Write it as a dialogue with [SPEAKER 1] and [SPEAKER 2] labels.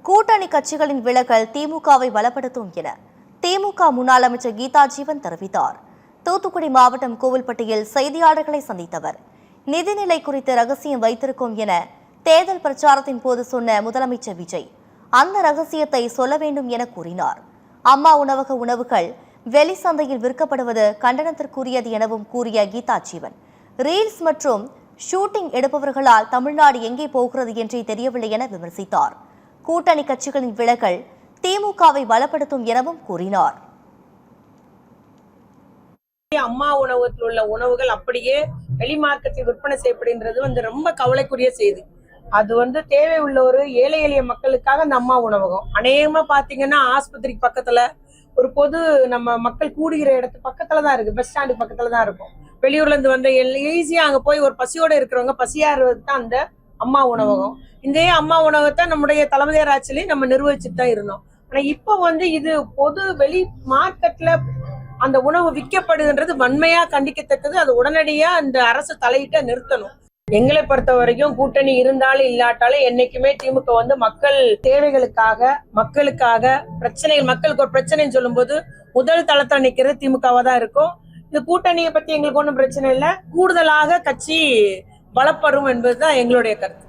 [SPEAKER 1] கூட்டணி கட்சிகளின் விலகல் திமுகவை பலப்படுத்தும் என திமுக முன்னாள் அமைச்சர் கீதா ஜீவன் தெரிவித்தார். தூத்துக்குடி மாவட்டம் கோவில்பட்டியில் செய்தியாளர்களை சந்தித்தவர் நிதிநிலை குறித்து ரகசியம் வைத்திருக்கும் என தேர்தல் பிரச்சாரத்தின் போது சொன்ன முதலமைச்சர் விஜய் அந்த ரகசியத்தை சொல்ல வேண்டும் என கூறினார். அம்மா உணவக உணவுகள் வெளி சந்தையில் விற்கப்படுவது கண்டனத்திற்குரியது எனவும் கூறிய கீதா ஜீவன், ரீல்ஸ் மற்றும் ஷூட்டிங் எடுப்பவர்களால் தமிழ்நாடு எங்கே போகிறது என்றே தெரியவில்லை என விமர்சித்தார். கூட்டணி கட்சிகளின் விலகல் திமுகவை பலப்படுத்தும் எனவும் கூறினார்.
[SPEAKER 2] அம்மா உணவகத்தில் உள்ள உணவுகள் அப்படியே வெளி மார்க்கெட்டில் விற்பனை செய்யப்படுகின்றது ரொம்ப கவலைக்குரிய செய்தி. அது தேவை உள்ள ஒரு ஏழை எளிய மக்களுக்காக அந்த அம்மா உணவகம் அநேகமா பாத்தீங்கன்னா ஆஸ்பத்திரிக்கு பக்கத்துல ஒரு பொது நம்ம மக்கள் கூடுகிற இடத்து பக்கத்துலதான் இருக்கு, பஸ் ஸ்டாண்டு பக்கத்துலதான் இருக்கும். வெளியூர்ல இருந்து வந்த ஈஸியா அங்க போய் ஒரு பசியோட இருக்கிறவங்க பசியாறுவது தான் அந்த அம்மா உணவகம். இந்த அம்மா உணவகத்தை நம்முடைய தலைமையார் ஆட்சியிலையும் நம்ம நிர்வகிச்சுட்டு தான் இருந்தோம். ஆனா இப்ப இது பொது வெளி மார்க்கெட்ல அந்த உணவு விற்கப்படுகின்றது வன்மையா கண்டிக்கத்தக்கது. அது உடனடியா அந்த அரசு தலையிட்ட நிறுத்தணும். எங்களை பொறுத்த வரைக்கும் கூட்டணி இருந்தாலும் இல்லாட்டாலும் என்னைக்குமே திமுக மக்கள் தேவைகளுக்காக மக்களுக்காக மக்களுக்கு ஒரு பிரச்சனைன்னு சொல்லும் போது முதல் தளத்தில் நிக்கிறது திமுகவா தான் இருக்கும். இந்த கூட்டணியை பத்தி எங்களுக்கு ஒன்றும் பிரச்சனை இல்லை, கூடுதலாக கட்சி பலப்படும் என்பதுதான் எங்களுடைய கருத்து.